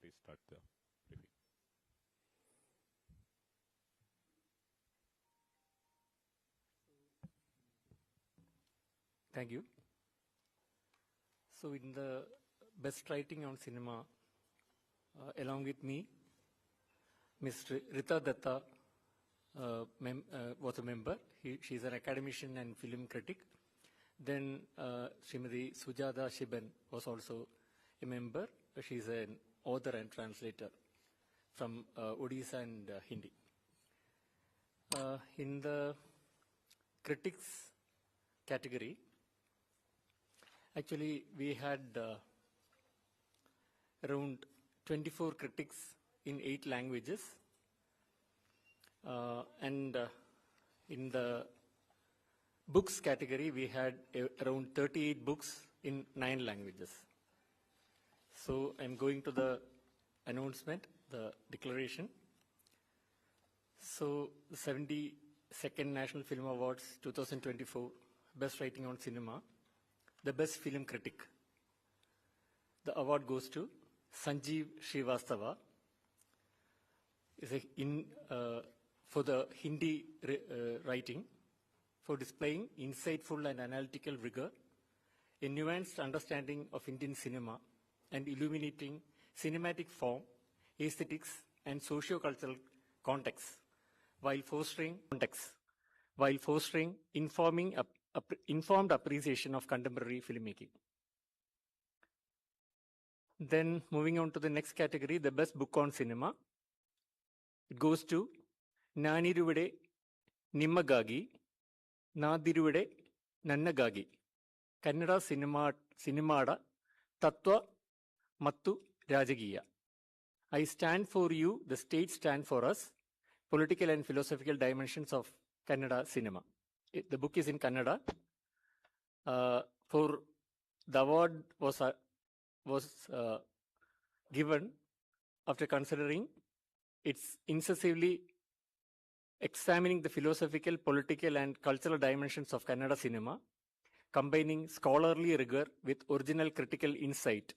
please start the briefing. Thank you. So in the best writing on cinema, along with me, Ms. Rita Datta was a member. She is an academician and film critic. Then Srimati Sujata Shiban was also a member. She is an author and translator from Odisha and Hindi. In the critics category, actually we had around 24 critics in 8 languages. And in the books category, we had around 38 books in 9 languages. So I'm going to the announcement, the declaration. So the 72nd National Film Awards 2024, Best Writing on Cinema, the Best Film Critic. The award goes to Sanjeev Srivastava. Is for the Hindi writing, for displaying insightful and analytical rigor, a nuanced understanding of Indian cinema, and illuminating cinematic form, aesthetics, and socio-cultural context, while fostering informed appreciation of contemporary filmmaking. Then moving on to the next category, the best book on cinema. It goes to Naniruvide Nimmagagi, Nadiruvide Nannagagi, Kannada Cinemada Tattva Mattu Rajagiya. I stand for you, the state stand for us, political and philosophical dimensions of Kannada cinema. The book is in Kannada. For the award was given after considering it's incessively examining the philosophical, political, and cultural dimensions of Kannada cinema, combining scholarly rigor with original critical insight,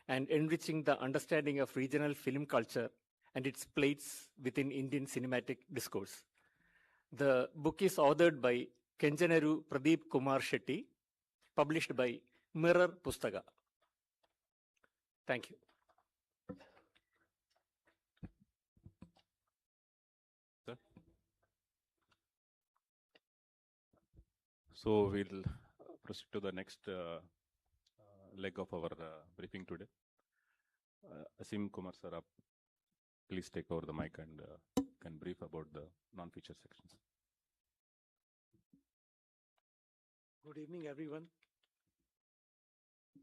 and enriching the understanding of regional film culture and its place within Indian cinematic discourse. The book is authored by Kenjanaru Pradeep Kumar Shetty, published by Mirror Pustaka. Thank you. Sir? So we'll proceed to the next leg of our briefing today. Asim Kumar sir, please take over the mic and can brief about the non-feature sections. Good evening, everyone.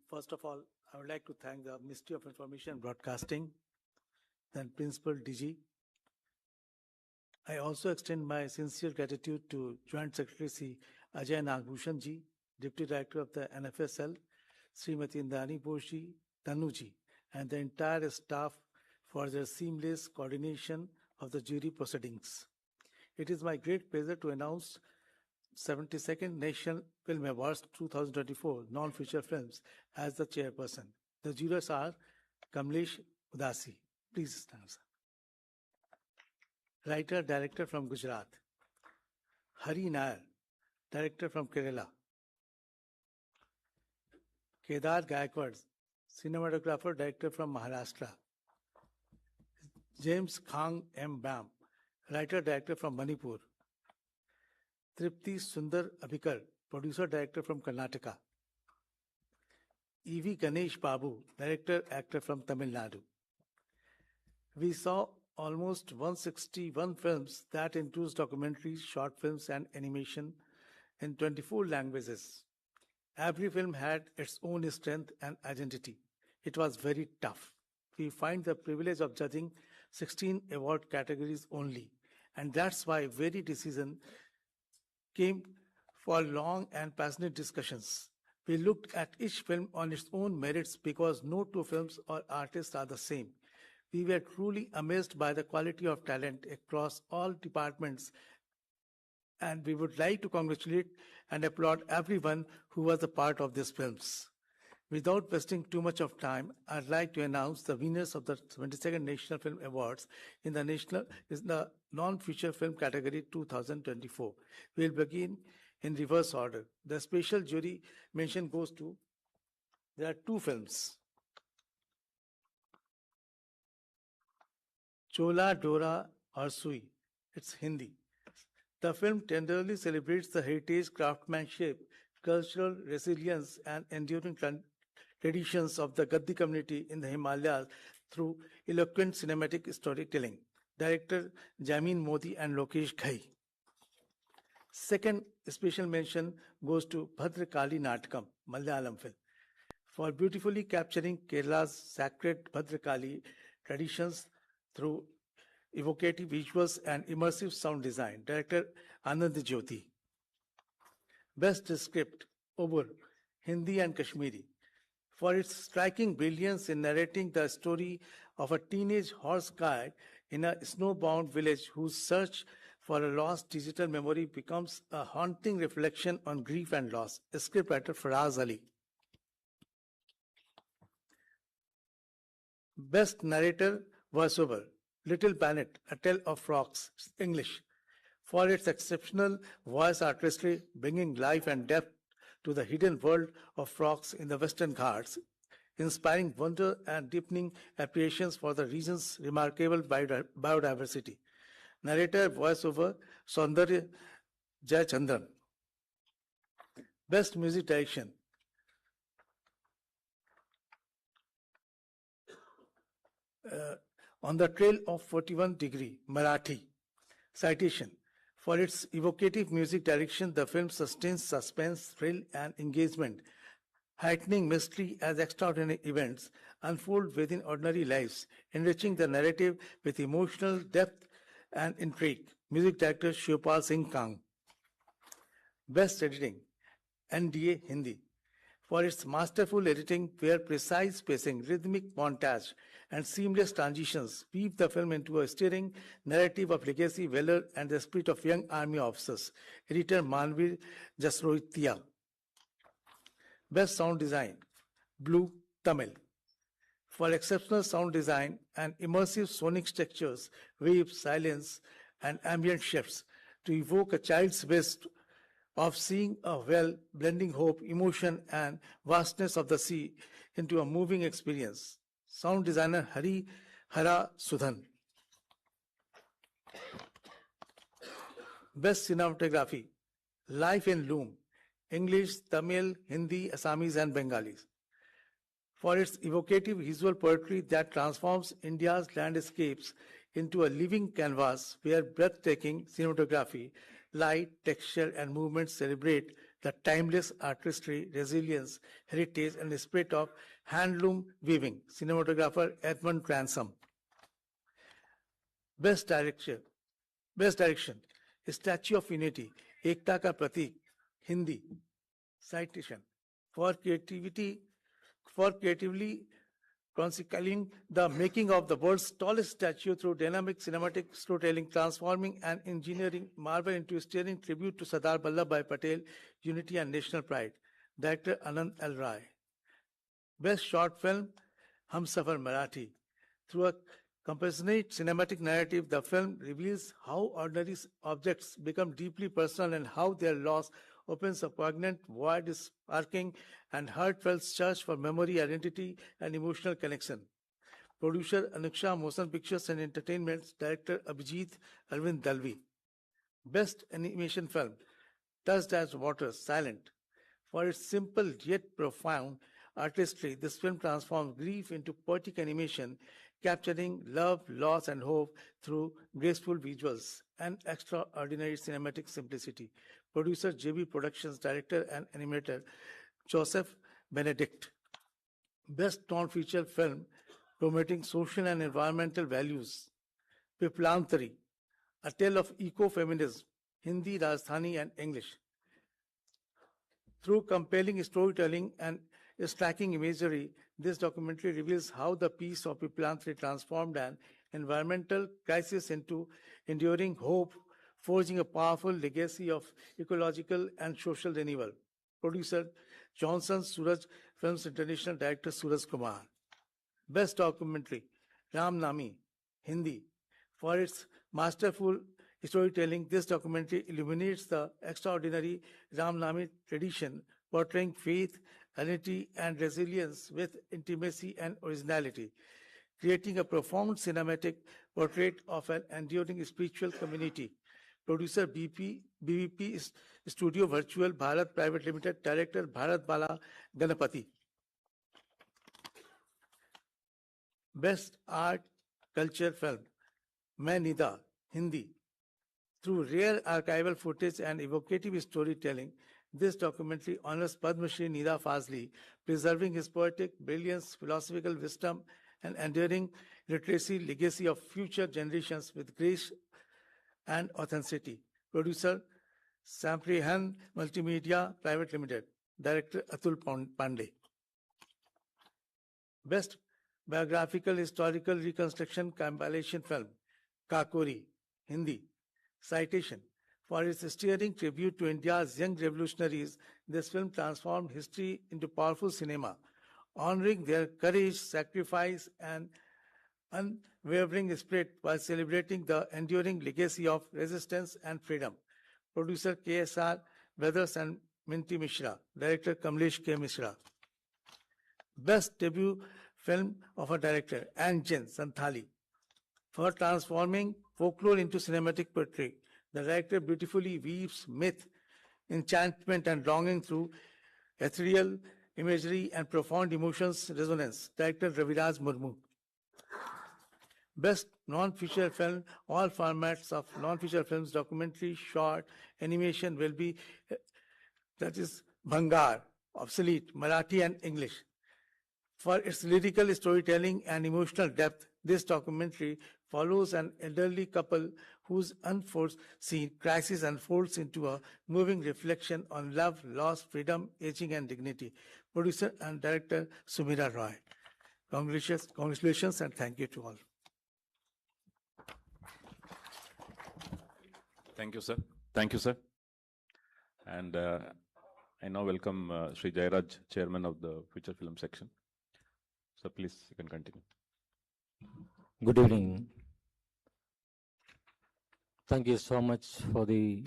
First of all, I would like to thank the Ministry of Information and Broadcasting, then Principal DG. I also extend my sincere gratitude to Joint Secretary Sri Ajay Nagbhushan ji, Deputy Director of the NFSL, Srimati Indani Boshi Tanuji, and the entire staff for their seamless coordination of the jury proceedings. It is my great pleasure to announce 72nd National Film Awards 2024 non-feature films as the chairperson. The jurors are Kamlesh Udasi. Please stand, sir. Writer, director from Gujarat. Hari Nair, director from Kerala. Kedar Gaikwad, cinematographer, director from Maharashtra. James Khang M. Bam, writer, director from Manipur. Tripti Sundar Abhikar, producer, director from Karnataka. E.V. Ganesh Babu, director, actor from Tamil Nadu. We saw almost 161 films that includes documentaries, short films, and animation in 24 languages. Every film had its own strength and identity. It was very tough. We find the privilege of judging 16 award categories only, and that's why very decision came for long and passionate discussions. We looked at each film on its own merits because no two films or artists are the same. We were truly amazed by the quality of talent across all departments, and we would like to congratulate and applaud everyone who was a part of these films. Without wasting too much of time, I'd like to announce the winners of the 22nd National Film Awards in the non-feature film category 2024. We'll begin in reverse order. The special jury mention goes to, there are two films. Chola Dora Arsui, it's Hindi. The film tenderly celebrates the heritage, craftsmanship, cultural resilience, and enduring traditions of the Gaddi community in the Himalayas through eloquent cinematic storytelling. Director Jamin Modi and Lokesh Ghai. Second special mention goes to Bhadrakali Natkam, Malayalam film, for beautifully capturing Kerala's sacred Bhadrakali traditions through evocative visuals and immersive sound design. Director Anand Jyoti. Best script, Obur, Hindi and Kashmiri, for its striking brilliance in narrating the story of a teenage horse guide in a snowbound village whose search for a lost digital memory becomes a haunting reflection on grief and loss. Scriptwriter Faraz Ali. Best narrator, voiceover, Little Planet, A Tale of Frogs, English, for its exceptional voice artistry, bringing life and depth to the hidden world of frogs in the Western Ghats, inspiring wonder and deepening appreciations for the region's remarkable biodiversity. Narrator, voiceover, Saundarya Jayachandran. Best music direction, On the Trail of 41 Degree, Marathi. Citation. For its evocative music direction, the film sustains suspense, thrill, and engagement, heightening mystery as extraordinary events unfold within ordinary lives, enriching the narrative with emotional depth and intrigue. Music director Shivpal Singh Kang. Best editing, NDA Hindi, for its masterful editing where precise pacing, rhythmic montage, and seamless transitions weave the film into a stirring narrative of legacy, valor, and the spirit of young army officers. Editor Manvir Jasroitia. Best sound design, Blue Tamil, for exceptional sound design and immersive sonic structures, waves, silence, and ambient shifts to evoke a child's wish of seeing a well, blending hope, emotion, and vastness of the sea into a moving experience. Sound designer Hari Hara Sudhan. Best cinematography, Life in Loom, English, Tamil, Hindi, Assamese, and Bengalis, for its evocative visual poetry that transforms India's landscapes into a living canvas where breathtaking cinematography, light, texture, and movement celebrate the timeless artistry, resilience, heritage, and the spirit of handloom weaving. Cinematographer Edmund Ransom. Best direction, Statue of Unity, Ekta Ka Pratik, Hindi. Citation. For creatively chronicling the making of the world's tallest statue through dynamic cinematic storytelling, transforming and engineering marvel into a stirring tribute to Sardar Vallabhbhai Patel, unity and national pride. Director Anand L. Rai. Best short film, Humsafar Marathi. Through a compassionate cinematic narrative, the film reveals how ordinary objects become deeply personal and how their loss opens a poignant void, sparking and heartfelt search for memory, identity, and emotional connection. Producer Anuksha Motion Pictures and Entertainment. Director Abhijit Arvind Dalvi. Best animation film, Touched as Water, Silent. For its simple yet profound artistry, this film transforms grief into poetic animation, capturing love, loss, and hope through graceful visuals and extraordinary cinematic simplicity. Producer JB Productions, director and animator Joseph Benedict. Best non-feature film promoting social and environmental values, Piplantari, A Tale of Eco-Feminism, Hindi, Rajasthani, and English. Through compelling storytelling and striking imagery, this documentary reveals how the peace of Piplantari transformed an environmental crisis into enduring hope, forging a powerful legacy of ecological and social renewal. Producer Johnson Suraj Films International Director Suraj Kumar. Best Documentary, Ram Nami, Hindi. For its masterful storytelling, this documentary illuminates the extraordinary Ram Nami tradition, portraying faith, unity, and resilience with intimacy and originality, creating a profound cinematic portrait of an enduring spiritual community. Producer BVP Studio Virtual Bharat Private Limited, Director Bharat Bala Ganapati. Best Art Culture Film, Main Nida, Hindi. Through rare archival footage and evocative storytelling, this documentary honors Padma Shri Nida Fazli, preserving his poetic brilliance, philosophical wisdom, and enduring literacy legacy of future generations with grace and authenticity. Producer Samprihan Multimedia Private Limited. Director Atul Pandey. Best Biographical Historical Reconstruction Compilation Film, Kakori, Hindi. Citation. For its stirring tribute to India's young revolutionaries, this film transformed history into powerful cinema, honoring their courage, sacrifice, and unwavering spirit while celebrating the enduring legacy of resistance and freedom. Producer KSR Brothers and Minty Mishra. Director Kamlesh K. Mishra. Best Debut Film of a Director, Anjan Santhali. For transforming folklore into cinematic poetry, the director beautifully weaves myth, enchantment, and longing through ethereal imagery and profound emotions resonance. Director Raviraj Murmu. Best non-feature film, all formats of non-feature films, documentary, short, animation will be, that is Bhangar, obsolete, Marathi and English. For its lyrical storytelling and emotional depth, this documentary follows an elderly couple whose unforeseen crisis unfolds into a moving reflection on love, loss, freedom, aging, and dignity. Producer and director Sumira Roy. Congratulations and thank you to all. Thank you, sir. Thank you, sir. And I now welcome Sri Jayaraj, Chairman of the Feature Film Section. So please, you can continue. Good evening. Thank you so much for the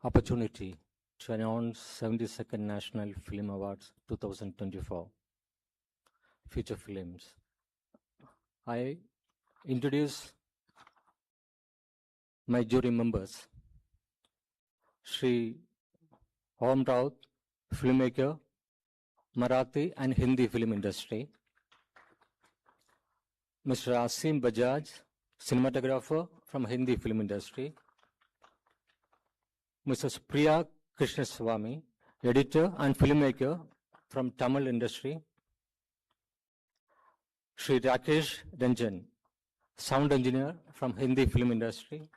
opportunity to announce 72nd National Film Awards 2024 Feature Films. I introduce my jury members. Shri Om Raut, filmmaker, Marathi and Hindi film industry. Mr. Asim Bajaj, cinematographer from Hindi film industry. Mrs. Priya Krishnaswamy, editor and filmmaker from Tamil industry. Shri Rakesh Ranjan, sound engineer from Hindi film industry.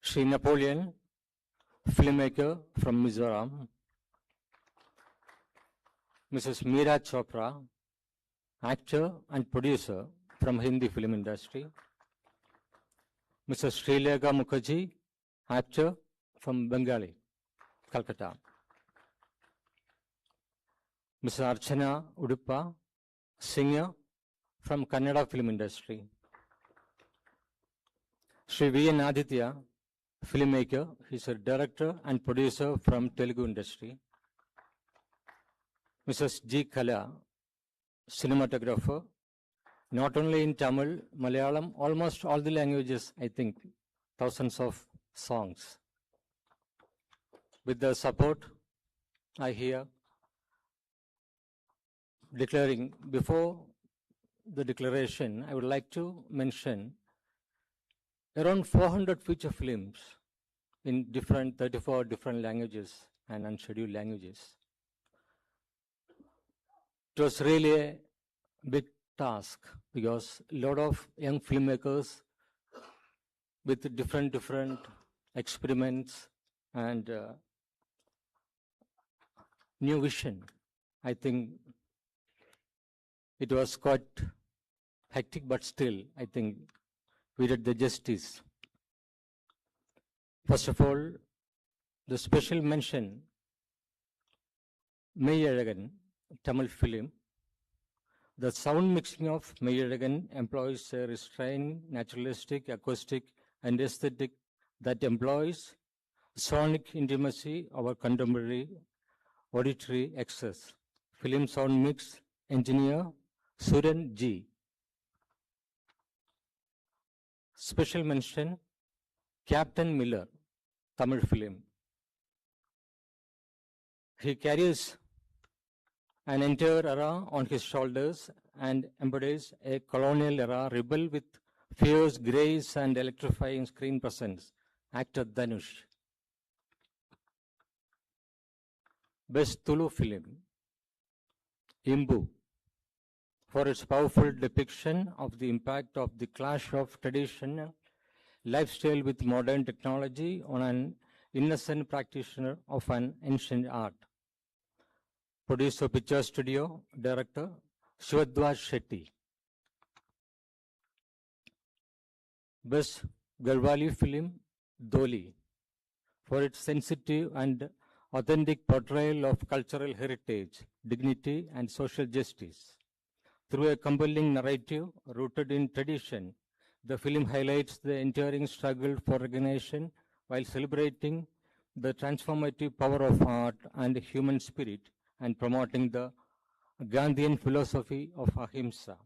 Shri Napoleon, filmmaker from Mizoram. Mrs. Meera Chopra, actor and producer from Hindi film industry. Mrs. Srilega Mukherjee, actor from Bengali, Calcutta. Mrs. Archana Udupa, singer from Kannada film industry. Shri V.N. Aditya, filmmaker, he's a director and producer from Telugu industry. Mrs. G. Kala, cinematographer, not only in Tamil, Malayalam, almost all the languages, I think, thousands of songs. With the support, I hear declaring, before the declaration, I would like to mention around 400 feature films in 34 different languages and unscheduled languages. It was really a big task because a lot of young filmmakers with different experiments and new vision. I think it was quite hectic, but still, I think we did the justice. First of all, the special mention Meyyalagan, Tamil film. The sound mixing of Meyyalagan employs a restrained, naturalistic, acoustic, and aesthetic that employs sonic intimacy over contemporary auditory excess. Film sound mix engineer Suren G. Special mention Captain Miller, Tamil film. He carries an entire era on his shoulders and embodies a colonial era rebel with fierce grace and electrifying screen presence. Actor Dhanush. Best Tulu film, Imbu, for its powerful depiction of the impact of the clash of traditional lifestyle with modern technology on an innocent practitioner of an ancient art. Producer Picture Studio, Director Shivadwaj Shetty. Best Garhwali film, Doli, for its sensitive and authentic portrayal of cultural heritage, dignity, and social justice. Through a compelling narrative rooted in tradition, the film highlights the enduring struggle for recognition while celebrating the transformative power of art and human spirit and promoting the Gandhian philosophy of ahimsa.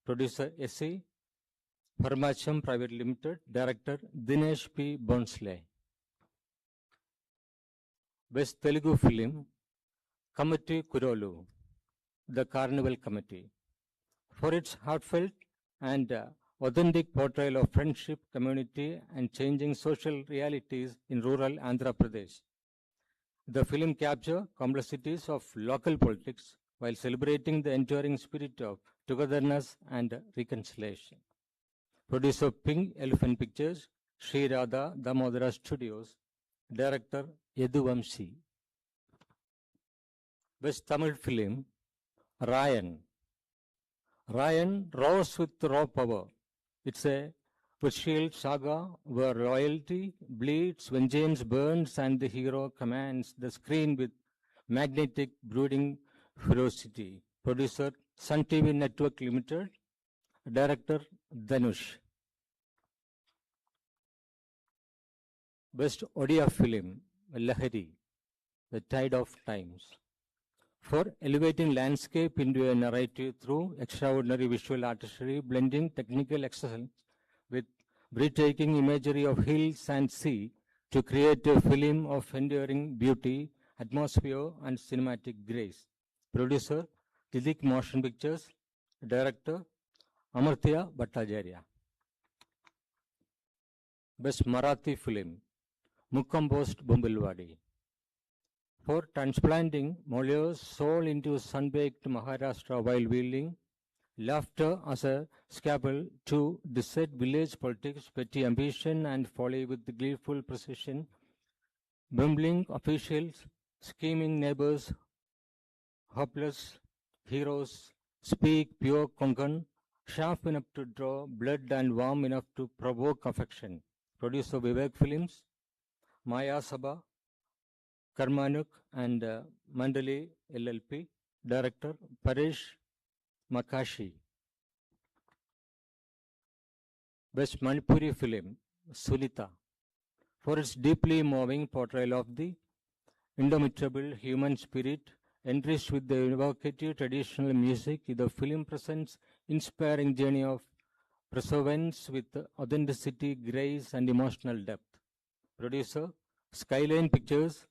Producer S.A. Farmacham Private Limited, Director Dinesh P. Bonsley. Best Telugu film, Committee Kurolu, The Carnival Committee, for its heartfelt and authentic portrayal of friendship, community, and changing social realities in rural Andhra Pradesh. The film captures complexities of local politics while celebrating the enduring spirit of togetherness and reconciliation. Producer Pink Elephant Pictures, Sri Radha Damodara Studios, Director Yeduvamsi. Best Tamil film, Ryan. Ryan rose with raw power. It's a patriarchal saga where loyalty bleeds, vengeance burns, and the hero commands the screen with magnetic, brooding ferocity. Producer Sun TV Network Limited, Director Dhanush. Best Odia film, Lahari, The Tide of Times, for elevating landscape into a narrative through extraordinary visual artistry, blending technical excellence with breathtaking imagery of hills and sea to create a film of enduring beauty, atmosphere, and cinematic grace. Producer, Tidik Motion Pictures, Director, Amartya Bhattacharya. Best Marathi film, Mukkampost Bumbilwadi, for transplanting Molière's soul into sun-baked Maharashtra while wielding laughter as a scalpel to dissect village politics, petty ambition, and folly with gleeful precision. Bumbling officials, scheming neighbors, hopeless heroes speak pure Konkan, sharp enough to draw blood and warm enough to provoke affection. Producer Vivek Films, Maya Sabha, Karmanuk and Mandali LLP. Director Paresh Makashi. Best Manipuri film, Sulita, for its deeply moving portrayal of the indomitable human spirit, enriched with the evocative traditional music. The film presents inspiring journey of perseverance with authenticity, grace, and emotional depth. Producer, Skyline Pictures,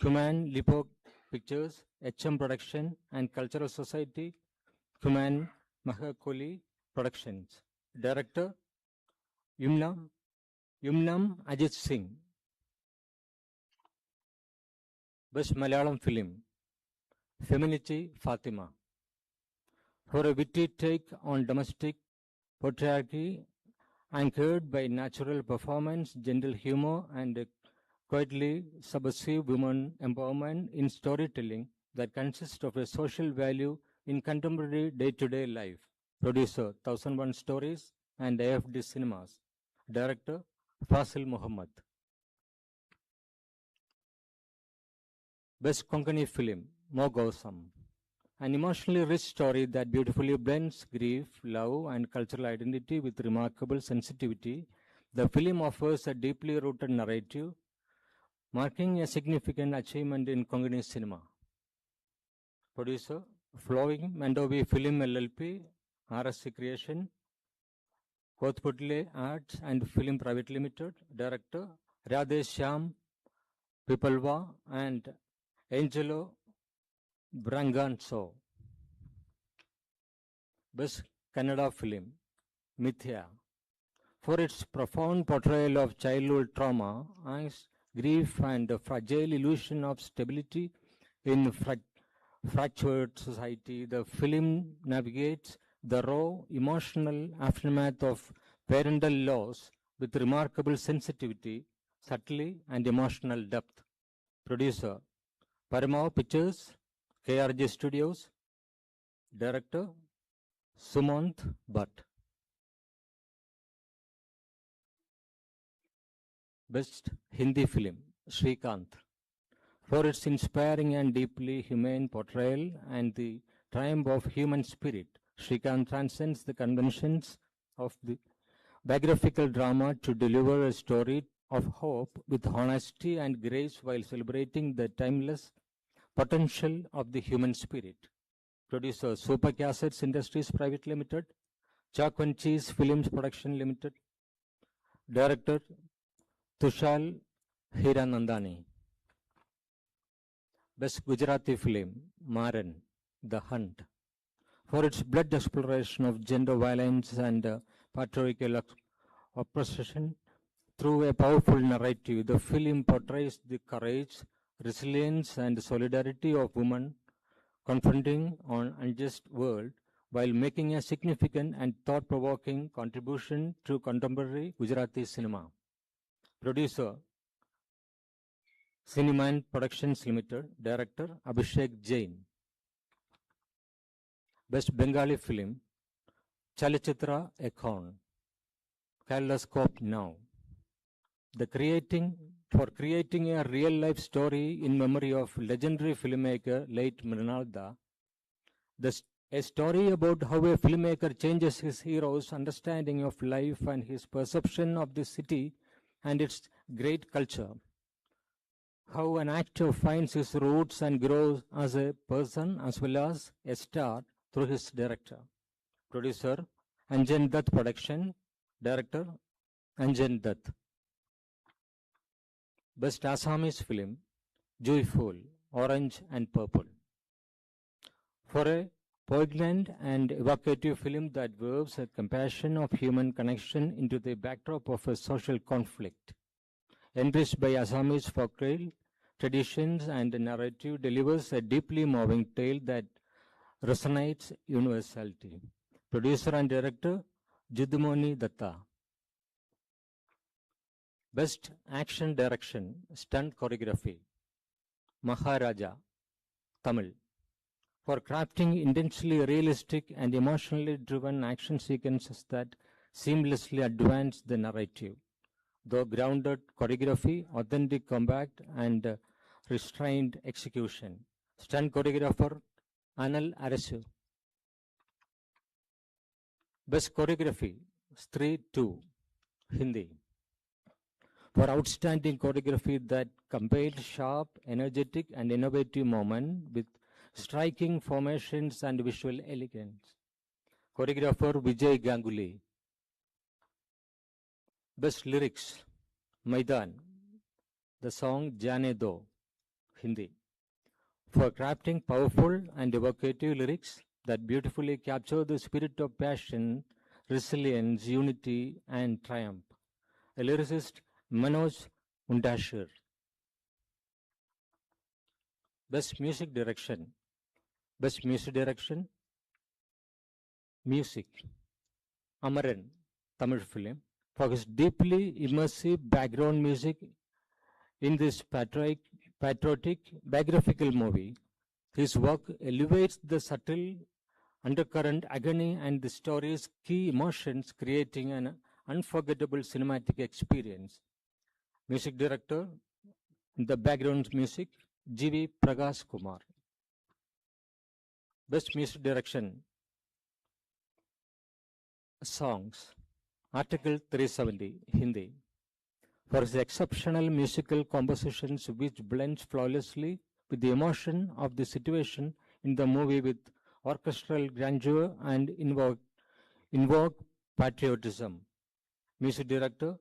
Kuman Lipo Pictures, HM Production, and Cultural Society, Kuman Mahakoli Productions. Director, Yumnam Ajit Singh. Best Malayalam film, Femininity Fatima, for a witty take on domestic patriarchy anchored by natural performance, gentle humor, and a quietly subversive women empowerment in storytelling that consists of a social value in contemporary day-to-day life. Producer, 1001 Stories and AFD Cinemas. Director, Fasil Muhammad. Best Konkani film, Mogosam, an emotionally rich story that beautifully blends grief, love, and cultural identity with remarkable sensitivity. The film offers a deeply rooted narrative, marking a significant achievement in Konkani cinema. Producer, Flowing Mandovi Film LLP, RSC Creation, Kothputle Arts and Film Private Limited, Director, Radheshyam Pipalva and Angelo Branganzo. Best Kannada Film, Mithya, for its profound portrayal of childhood trauma, angst, grief, and the fragile illusion of stability in fractured society. The film navigates the raw emotional aftermath of parental loss with remarkable sensitivity, subtlety, and emotional depth. Producer, Paramount Pictures, KRJ Studios. Director, Sumant Bhatt. Best Hindi Film, Srikanth, for its inspiring and deeply humane portrayal and the triumph of human spirit. Srikanth transcends the conventions of the biographical drama to deliver a story of hope with honesty and grace while celebrating the timeless potential of the human spirit. Producer, Super Cassettes Industries Private Limited, Chalk and Cheese Films Production Limited. Director, Tushal Hiranandani. Best Gujarati Film, Maran, The Hunt, for its blood exploration of gender violence and patriarchal oppression through a powerful narrative. The film portrays the courage, resilience, and solidarity of women confronting an unjust world while making a significant and thought-provoking contribution to contemporary Gujarati cinema. Producer, Cineman Productions Limited. Director, Abhishek Jain. Best Bengali Film, Chalichitra Ekon, Kaleidoscope Now. For creating a real-life story in memory of legendary filmmaker late Mrinalda, a story about how a filmmaker changes his hero's understanding of life and his perception of the city and its great culture. How an actor finds his roots and grows as a person as well as a star through his director. Producer, Anjan Dutt Production. Director, Anjan Dutt. Best Assamese Film, Joyful, Orange and Purple, for a poignant and evocative film that weaves a compassion of human connection into the backdrop of a social conflict. Enriched by Assamese folktale traditions and narrative, delivers a deeply moving tale that resonates universality. Producer and director, Judumoni Datta. Best Action Direction, Stunt Choreography, Maharaja, Tamil, for crafting intensely realistic and emotionally driven action sequences that seamlessly advance the narrative. Though grounded choreography, authentic combat, and restrained execution. Stunt choreographer, Anil Arasu. Best Choreography, Stree 2, Hindi, for outstanding choreography that combined sharp, energetic, and innovative movement with striking formations and visual elegance. Choreographer Vijay Ganguly. Best Lyrics, Maidan, the song Jane Do, Hindi, for crafting powerful and evocative lyrics that beautifully capture the spirit of passion, resilience, unity, and triumph. A lyricist, Manoj Undashir. Best Music Direction. Best Music Direction, Music, Amaran, Tamil film, for his deeply immersive background music in this patriotic biographical movie. His work elevates the subtle undercurrent agony and the story's key emotions, creating an unforgettable cinematic experience. Music director, the background music, G.V. Prakash Kumar. Best Music Direction Songs, Article 370, Hindi. For his exceptional musical compositions which blends flawlessly with the emotion of the situation in the movie with orchestral grandeur and invoke patriotism. Music Director,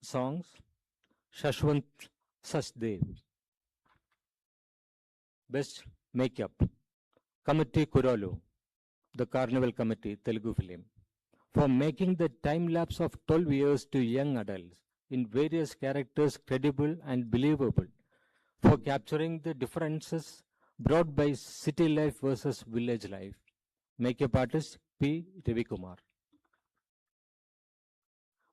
Songs, Shashwant Sachdev. Best Makeup, Committee Kurolu, the Carnival Committee, Telugu film, for making the time lapse of 12 years to young adults in various characters credible and believable, for capturing the differences brought by city life versus village life. Makeup artist P. Ravikumar.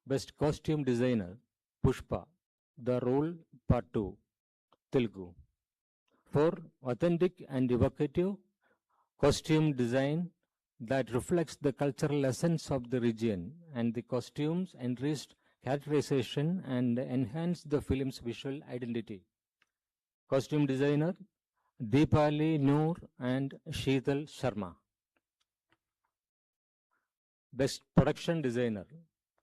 Best Costume Designer, Pushpa, The Role Part 2, Telugu, for authentic and evocative costume design that reflects the cultural essence of the region, and the costumes enriched characterization and enhanced the film's visual identity. Costume designer Deepali Noor and Sheetal Sharma. Best Production Designer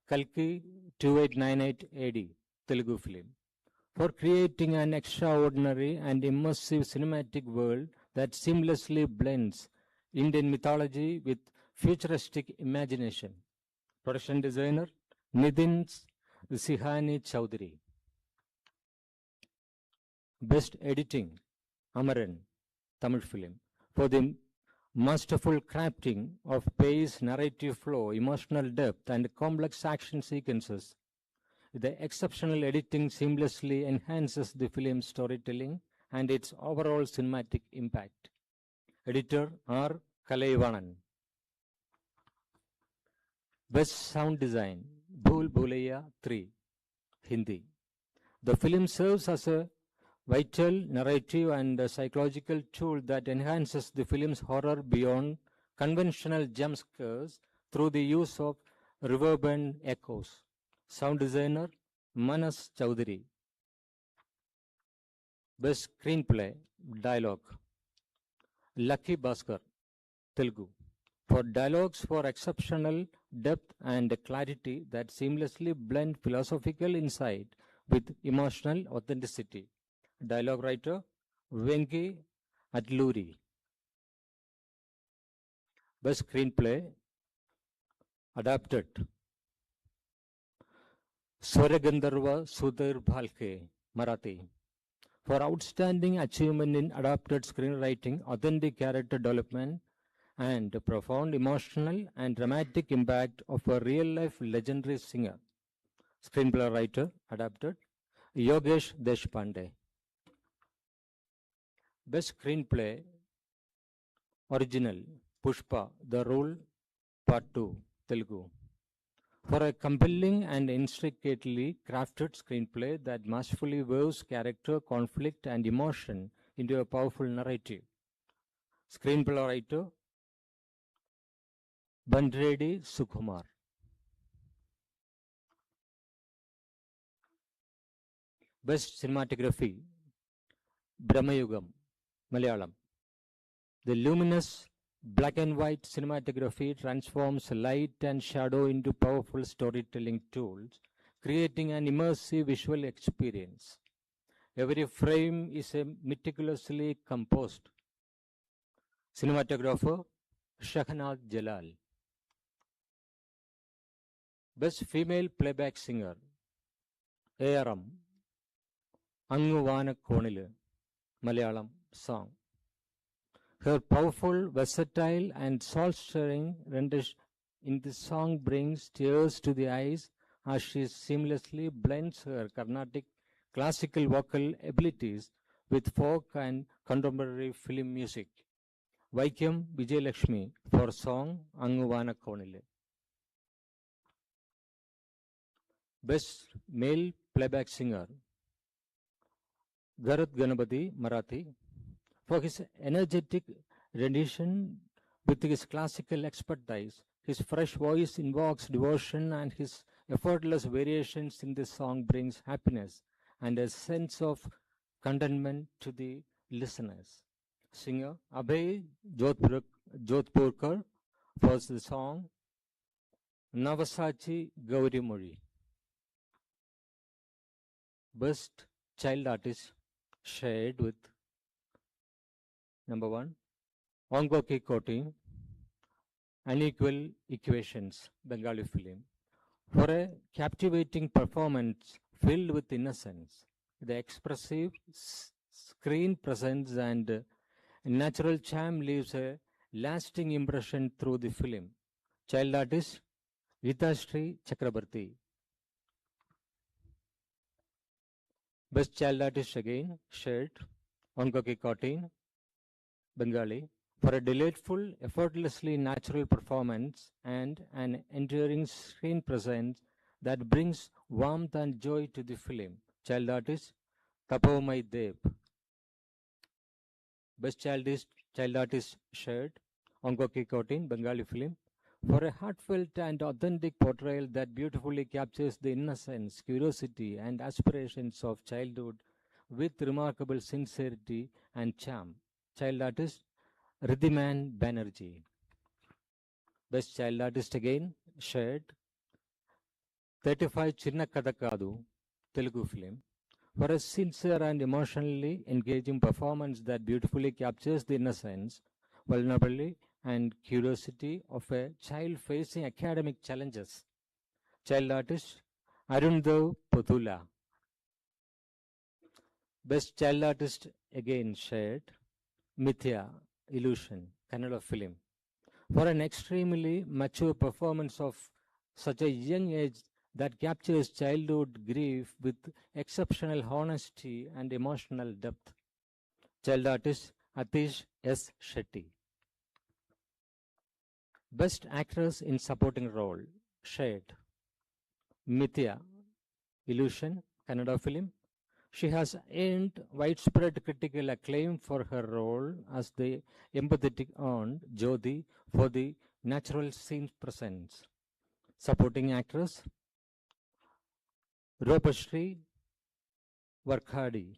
Kalki 2898 AD, Telugu film, for creating an extraordinary and immersive cinematic world that seamlessly blends Indian mythology with futuristic imagination. Production designer Nitin Sihani Chowdhury. Best Editing Amaran, Tamil film, for the masterful crafting of pace, narrative flow, emotional depth, and complex action sequences. The exceptional editing seamlessly enhances the film's storytelling and its overall cinematic impact. Editor R. Kalaivanan. Best Sound Design, Bhool Bhulaiya 3, Hindi. The film serves as a vital narrative and a psychological tool that enhances the film's horror beyond conventional jump scares through the use of reverberant echoes. Sound designer Manas Chowdhury. Best Screenplay, Dialogue, Lucky Bhaskar, Telugu, for dialogues for exceptional depth and clarity that seamlessly blend philosophical insight with emotional authenticity. Dialogue writer Venki Atluri. Best Screenplay Adapted Swaragandharva Sudhir Phalke, Marathi, for outstanding achievement in adapted screenwriting, authentic character development, and profound emotional and dramatic impact of a real-life legendary singer. Screenplay writer adapted Yogesh Deshpande. Best Screenplay Original Pushpa, The Role Part 2, Telugu, for a compelling and intricately crafted screenplay that masterfully weaves character, conflict, and emotion into a powerful narrative. Screenplay writer Bandredi Sukumar. Best Cinematography Brahmayugam, Malayalam. The luminous black and white cinematography transforms light and shadow into powerful storytelling tools, creating an immersive visual experience. Every frame is meticulously composed. Cinematographer Shahnaz Jalal. Best Female Playback Singer ARM Angu Vaanakonile, Malayalam song. Her powerful, versatile, and soul-stirring rendition in the song brings tears to the eyes as she seamlessly blends her Carnatic classical vocal abilities with folk and contemporary film music. Vaikam Vijayalakshmi for song Angu Vaanakonile. Best Male Playback Singer Garat Ganapati, Marathi, for his energetic rendition with his classical expertise. His fresh voice invokes devotion, and his effortless variations in the song brings happiness and a sense of contentment to the listeners. Singer Abhay Jodhpur Jodhpurkar for the song Navasachi Gauri Mori. Best child artist shared with number 1, Ongoki Koti, Unequal Equations, Bengali film. For a captivating performance filled with innocence, the expressive screen presence and natural charm leaves a lasting impression through the film. Child artist Gitashri Chakrabarti. Best child artist again shared Ongoki Koti, Bengali, for a delightful, effortlessly natural performance and an enduring screen presence that brings warmth and joy to the film. Child artist Tapomai Dev. Best child artist shared Ongoki Koti, Bengali film, for a heartfelt and authentic portrayal that beautifully captures the innocence, curiosity, and aspirations of childhood with remarkable sincerity and charm. Child artist Ridhiman Banerjee. Best child artist again shared 35 Chinna Kadakadu, Telugu film, for a sincere and emotionally engaging performance that beautifully captures the innocence, vulnerability, and curiosity of a child facing academic challenges. Child artist Arundav Pothula. Best child artist again shared Mithya, Illusion, Kannada film, for an extremely mature performance of such a young age that captures childhood grief with exceptional honesty and emotional depth. Child artist Atish S. Shetty. Best actress in supporting role shared Mithya, Illusion, Kannada film. She has earned widespread critical acclaim for her role as the empathetic aunt Jyoti for the natural scene presence. Supporting actress Rupashri Varkhadi.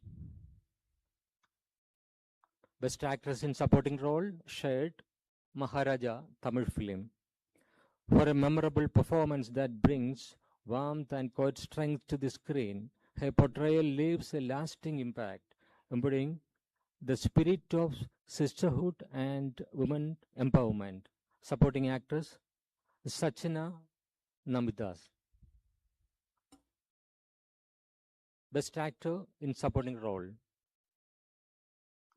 Best actress in supporting role shared Maharaja, Tamil film, for a memorable performance that brings warmth and quiet strength to the screen. Her portrayal leaves a lasting impact, embodying the spirit of sisterhood and women empowerment. Supporting actress Sachina Namidas. Best actor in supporting role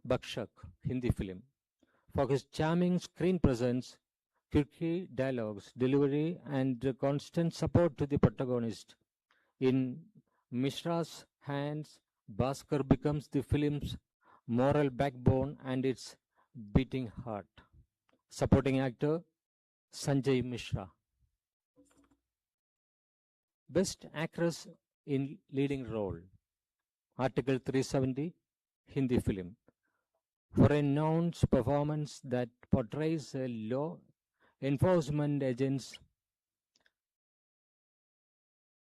Bakshak, Hindi film, for his charming screen presence, quirky dialogues, delivery, and constant support to the protagonist. In Mishra's hands, Bhaskar becomes the film's moral backbone and its beating heart. Supporting actor Sanjay Mishra. Best actress in leading role Article 370, Hindi film, for a nuanced performance that portrays a law enforcement agent's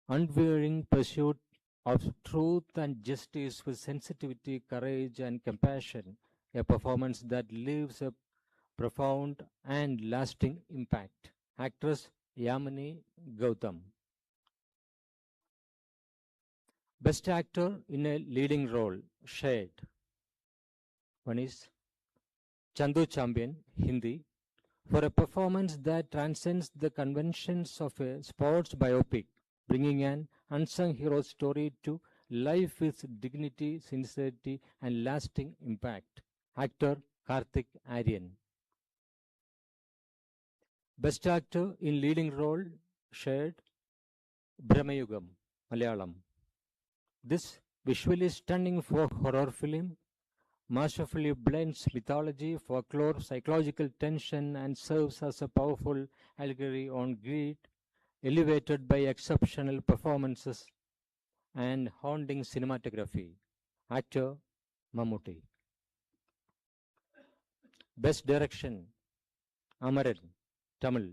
unwavering pursuit of truth and justice with sensitivity, courage, and compassion, a performance that leaves a profound and lasting impact. Actress Yamini Gautam. Best actor in a leading role shared. One is Chandu Champion, Hindi, for a performance that transcends the conventions of a sports biopic, bringing an unsung hero story to life with dignity, sincerity, and lasting impact. Actor Karthik Aryan. Best actor in leading role shared Brahmayugam, Malayalam. This visually stunning folk horror film masterfully blends mythology, folklore, psychological tension, and serves as a powerful allegory on greed, elevated by exceptional performances and haunting cinematography. Actor Mammootty. Best Direction Amaran, Tamil,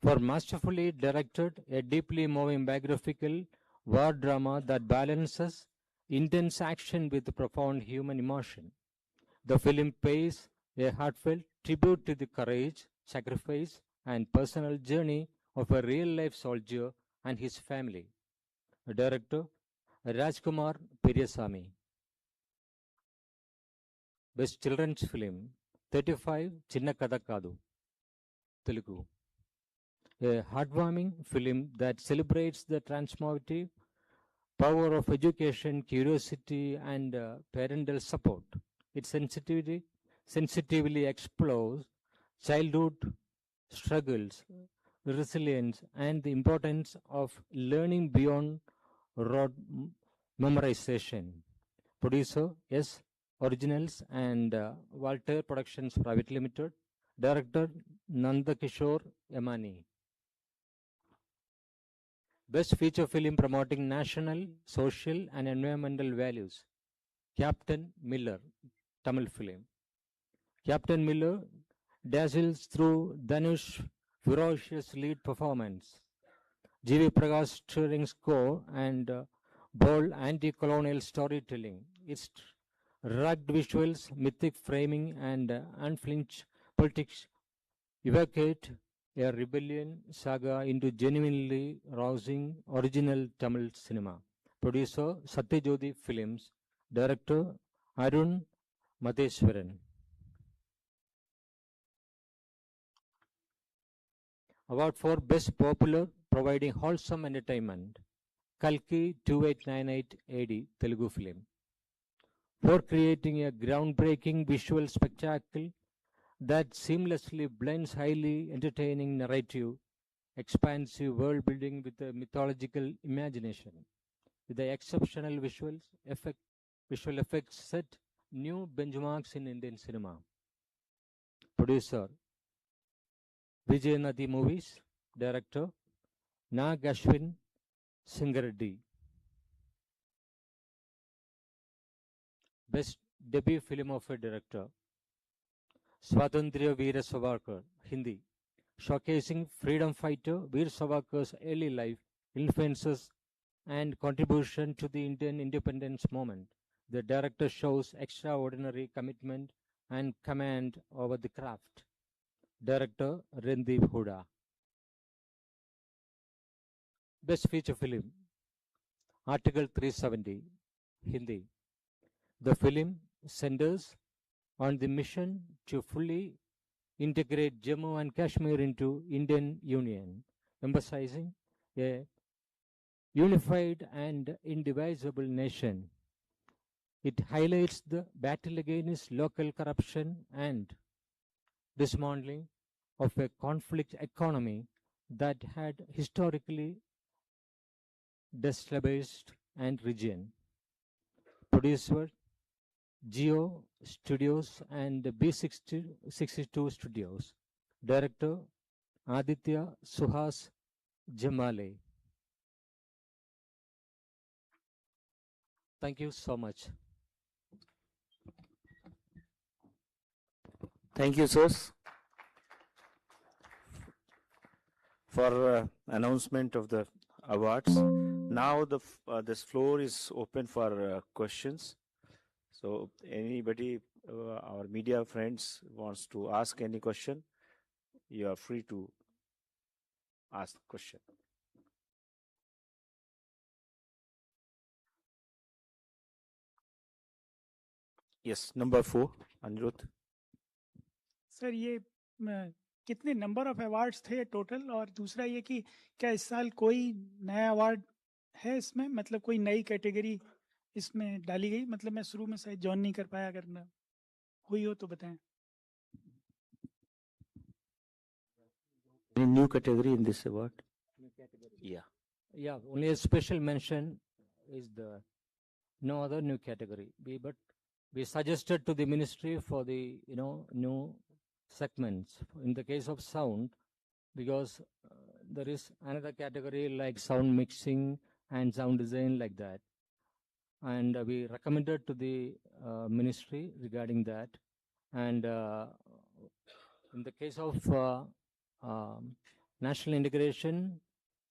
for masterfully directed a deeply moving biographical war drama that balances intense action with profound human emotion. The film pays a heartfelt tribute to the courage, sacrifice, and personal journey of a real-life soldier and his family. Director Rajkumar Periyasamy. Best Children's Film 35 Chinna Kada Kadu, Telugu. A heartwarming film that celebrates the transformative power of education, curiosity, and parental support. It sensitively explores childhood struggles, resilience, and the importance of learning beyond rote memorization. Producer S. Originals and Walter Productions Private Limited. Director Nandakishore Yamani. Best feature film promoting national, social, and environmental values. Captain Miller, Tamil film. Captain Miller dazzles through Dhanush's ferocious lead performance. G.V. Prakash stirring score and bold anti-colonial storytelling. Its rugged visuals, mythic framing, and unflinched politics evocate a rebellion saga into genuinely rousing original Tamil cinema. Producer Satyajodi Films. Director Arun Madheswaran. Award for Best Popular, providing wholesome entertainment. Kalki 2898 AD, Telugu film. For creating a groundbreaking visual spectacle that seamlessly blends highly entertaining narrative, expansive world building with a mythological imagination. With the exceptional visual effects set new benchmarks in Indian cinema. Producer Vijay Nadi Movies. Director Nag Ashwin Singareddy. Best debut film of a director. Swatantriya Veera Savarkar, Hindi. Showcasing freedom fighter Veer Savarkar's early life, influences, and contribution to the Indian independence movement. The director shows extraordinary commitment and command over the craft. Director Randeep Huda. Best feature film. Article 370, Hindi. The film centers on the mission to fully integrate Jammu and Kashmir into Indian Union, emphasizing a unified and indivisible nation. It highlights the battle against local corruption and dismantling of a conflict economy that had historically destabilized and region. Producer Geo Studios and B62 Studios. Director Aditya Suhas Jamale. Thank you so much. Thank you, sirs, for announcement of the awards. Now this floor is open for questions. So anybody, our media friends, wants to ask any question, you are free to ask the question. Yes, number 4, Anirudh. Sir ये कितने number of awards थे total, और दूसरा ये कि क्या इस साल कोई नया अवार्ड है इसमें, मतलब कोई नई कैटेगरी इसमें डाली गई? मतलब मैं शुरू में शायद जॉइन नहीं कर पाया, अगर ना हुई हो तो बताएं. Any new category in this award? New category. Yeah. Only a special mention is the no other new category. But we suggested to the ministry for the new segments. In the case of sound, because there is another category like sound mixing and sound design like that, and we recommended to the ministry regarding that. And in the case of national integration,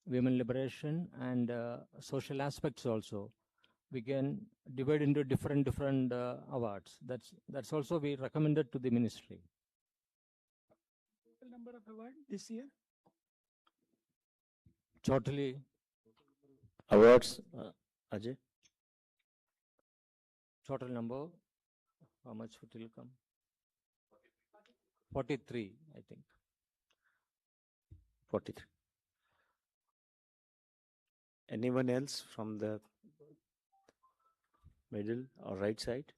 women liberation, and social aspects also, we can divide into different awards. That's also we recommended to the ministry. Total number of award this year? Totally Awards, Ajay? total number, how much it will come? 43, I think. 43. Anyone else from the middle or right side?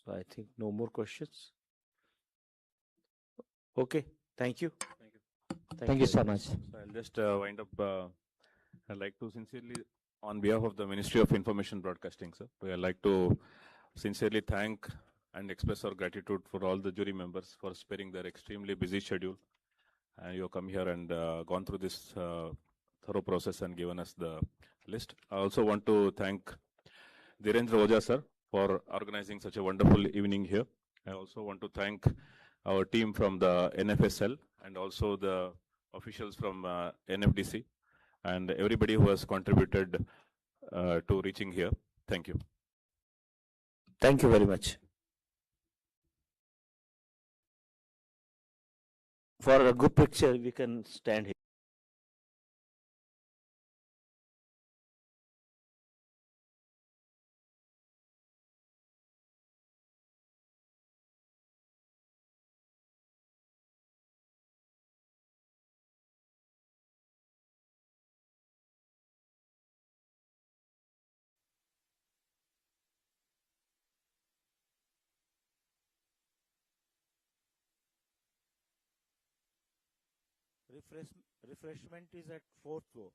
So I think no more questions. Okay, thank you. Thank you so very much. So I'll just wind up. I'd like to sincerely, on behalf of the Ministry of Information Broadcasting, sir, I'd like to sincerely thank and express our gratitude for all the jury members for sparing their extremely busy schedule. And you have come here and gone through this thorough process and given us the list. I also want to thank Dhirendra Oja, sir, for organizing such a wonderful evening here. I also want to thank our team from the NFSL and also the officials from NFDC and everybody who has contributed to reaching here. Thank you. Thank you very much. For a good picture, we can stand here. Refreshment is at 4th floor.